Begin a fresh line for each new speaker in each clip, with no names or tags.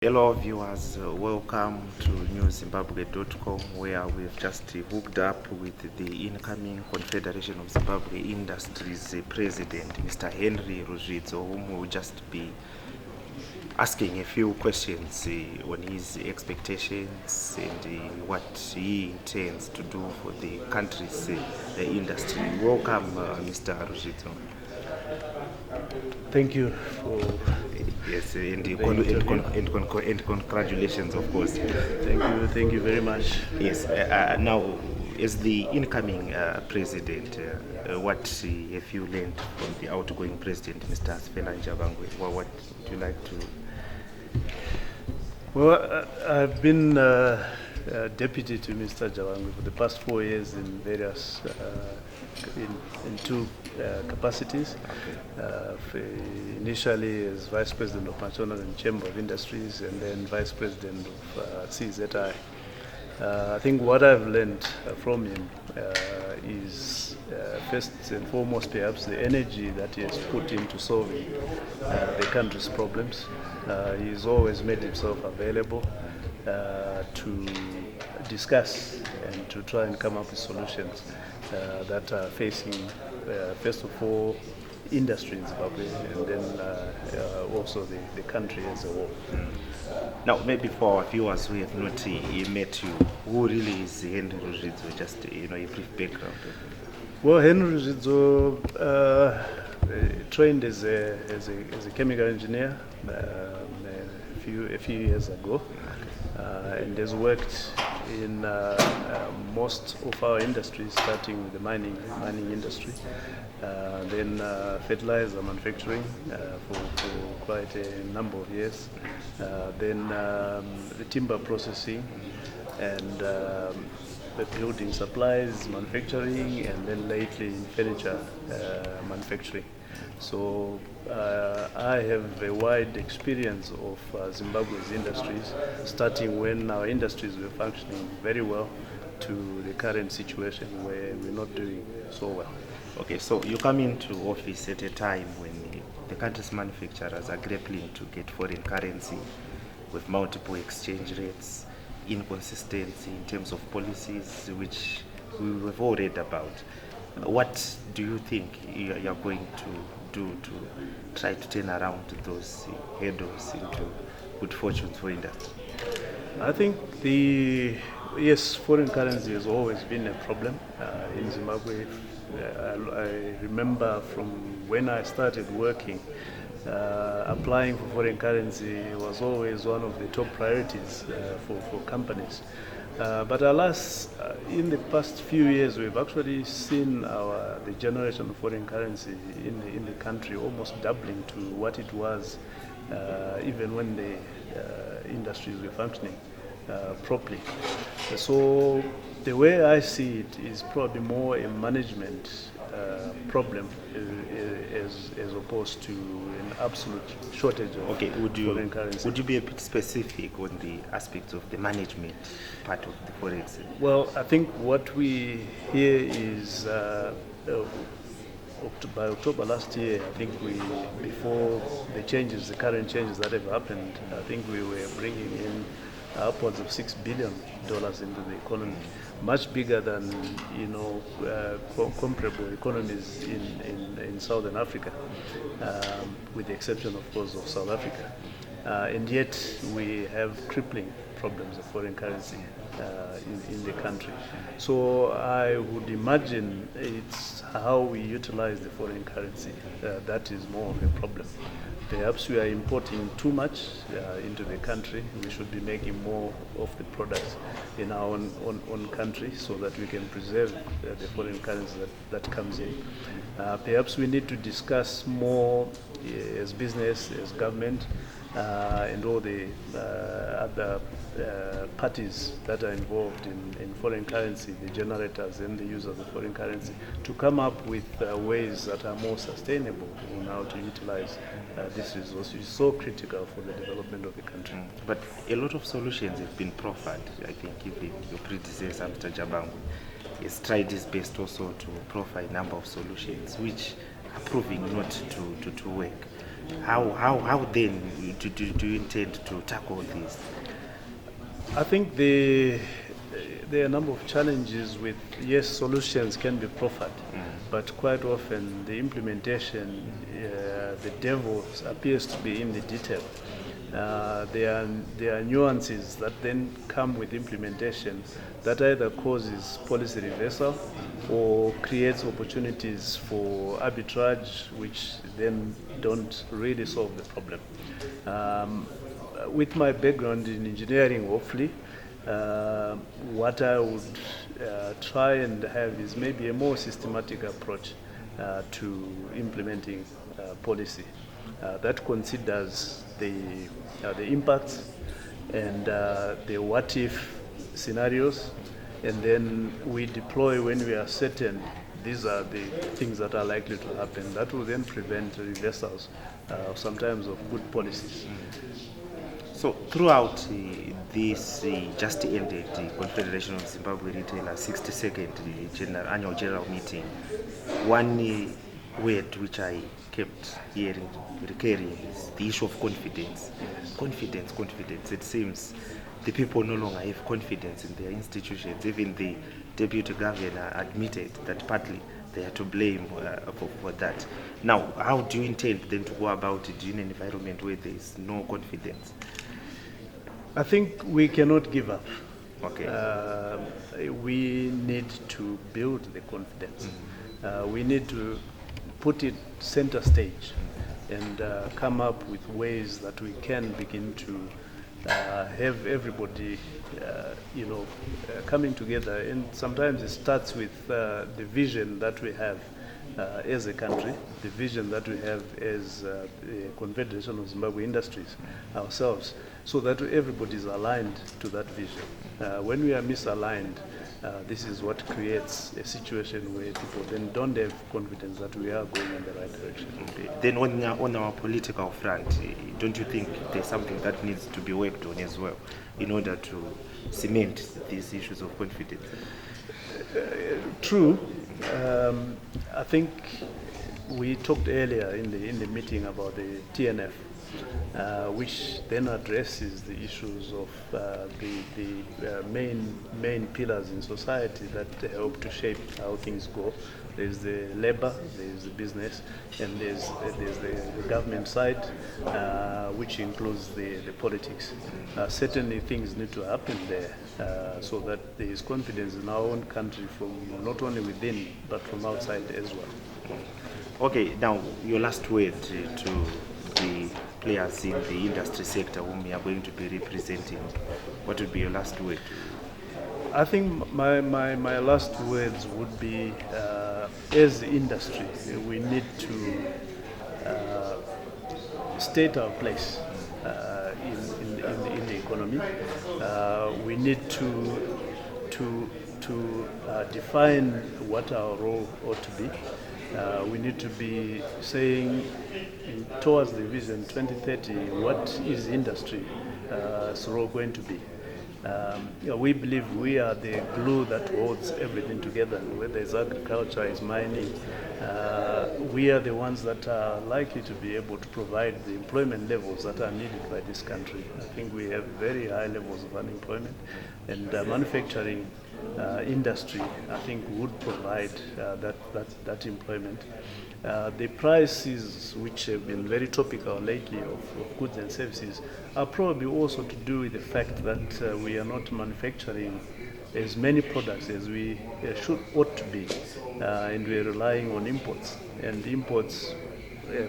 Hello viewers, welcome to newzimbabwe.com, where we've just hooked up with the incoming Confederation of Zimbabwe Industries President, Mr. Henry Ruzvidzo, whom will just be asking a few questions on his expectations and what he intends to do for the country's industry. Welcome, Mr. Ruzvidzo.
Thank you for
yes, and congratulations, of course.
Thank you very much.
Yes. Now, as the incoming president, what have you learned from the outgoing president, Mr. Zimbabwe? What would you like to?
Well, I've been deputy to Mr. Jawangwe for the past 4 years in various in two capacities. Initially as Vice President of National and Chamber of Industries, and then Vice President of CZI. I think what I've learned from him is first and foremost perhaps the energy that he has put into solving the country's problems. He's always made himself available to discuss and to try and come up with solutions that are facing, first of all, industry in Zimbabwe, and then also the country as a whole.
Now, maybe for our viewers who have not met you, who really is Henry Ruzvidzo? Just a brief background.
Well, Henry Ruzvidzo trained as a chemical engineer a few years ago, and has worked in most of our industries, starting with the mining industry, then fertilizer manufacturing for quite a number of years, then the timber processing, and the building supplies manufacturing, and then lately furniture manufacturing. So I have a wide experience of Zimbabwe's industries, starting when our industries were functioning very well to the current situation where we're not doing so well.
Okay, so you come into office at a time when the country's manufacturers are grappling to get foreign currency with multiple exchange rates, inconsistency in terms of policies, which we have all read about. What do you think you're going to do to try to turn around those hurdles into good fortunes for industry?
I think yes, foreign currency has always been a problem in Zimbabwe. I remember from when I started working, applying for foreign currency was always one of the top priorities for companies. But alas, in the past few years, we've actually seen the generation of foreign currency in the country almost doubling to what it was even when the industries were functioning properly. So the way I see it is probably more a management problem as opposed to an absolute shortage of foreign currency.
Would you be a bit specific on the aspects of the management part of the forex?
Well, I think what we hear is by October last year, I think before the current changes that have happened, I think we were bringing in upwards of $6 billion into the economy, much bigger than comparable economies in Southern Africa, with the exception, of course, of South Africa. And yet we have crippling problems of foreign currency in the country. So I would imagine it's how we utilize the foreign currency that is more of a problem. Perhaps we are importing too much into the country. We should be making more of the products in our own country so that we can preserve the foreign currency that comes in. Perhaps we need to discuss more as business, as government, and all the other parties that are involved in foreign currency, the generators and the users of foreign currency, to come up with ways that are more sustainable on how to utilize this resource, which is so critical for the development of the country.
But a lot of solutions have been proffered. I think even your predecessor, Mr. Jabangwe, has tried his best also to proffer a number of solutions which are proving not to work. How then do you intend to tackle this?
I think there are a number of challenges with, yes, solutions can be proffered, but quite often the implementation, the devil appears to be in the detail. There are nuances that then come with implementation that either causes policy reversal or creates opportunities for arbitrage, which then don't really solve the problem. With my background in engineering, hopefully, what I would try and have is maybe a more systematic approach to implementing policy that considers the impacts and the what if scenarios, and then we deploy when we are certain these are the things that are likely to happen. That will then prevent reversals sometimes of good policies.
So throughout this just ended the Confederation of Zimbabwe Retailers 62nd annual general meeting, one word which I kept hearing recurring is the issue of confidence. Confidence. It seems the people no longer have confidence in their institutions. Even the deputy governor admitted that partly they are to blame for that. Now, how do you intend then to go about it in an environment where there is no confidence?
I think we cannot give up.
Okay.
We need to build the confidence. We need to put it center stage and come up with ways that we can begin to have everybody, coming together. And sometimes it starts with the vision that we have as a country, the vision that we have as the Confederation of Zimbabwe Industries ourselves, so that everybody is aligned to that vision. When we are misaligned, this is what creates a situation where people then don't have confidence that we are going in the right direction.
Okay. Then on our political front, don't you think there's something that needs to be worked on as well in order to cement these issues of confidence?
True. I think we talked earlier in the meeting about the TNF, which then addresses the issues of the main pillars in society that help to shape how things go. There's the labor, there's the business, and there's the government side, which includes the politics. Certainly things need to happen there so that there is confidence in our own country from not only within but from outside as well.
Okay, now your last word to the players in the industry sector whom you are going to be representing. What would be your last word?
I think my last words would be, as the industry, we need to state our place in the economy. We need to define what our role ought to be. We need to be saying towards the vision 2030, what is industry's role going to be? We believe we are the glue that holds everything together, whether it's agriculture, it's mining. We are the ones that are likely to be able to provide the employment levels that are needed by this country. I think we have very high levels of unemployment, and manufacturing industry, I think, would provide that employment. The prices, which have been very topical lately of goods and services, are probably also to do with the fact that we are not manufacturing as many products as we ought to be, and we are relying on imports. And imports,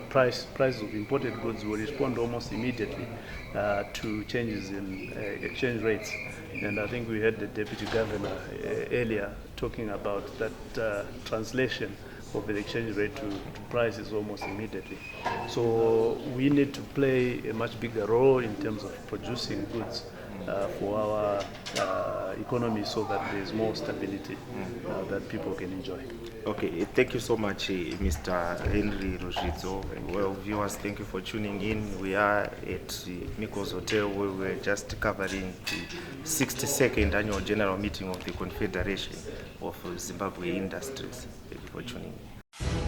prices of imported goods will respond almost immediately to changes in exchange rates. And I think we had the deputy governor earlier talking about that translation of the exchange rate to prices almost immediately. So we need to play a much bigger role in terms of producing goods for our economy, so that there's more stability that people can enjoy.
Okay, thank you so much, Mr. Henry Ruzvidzo. Well, viewers, thank you for tuning in. We are at Miko's Hotel, where we're just covering the 62nd annual general meeting of the Confederation of Zimbabwe Industries. Thank you for tuning in.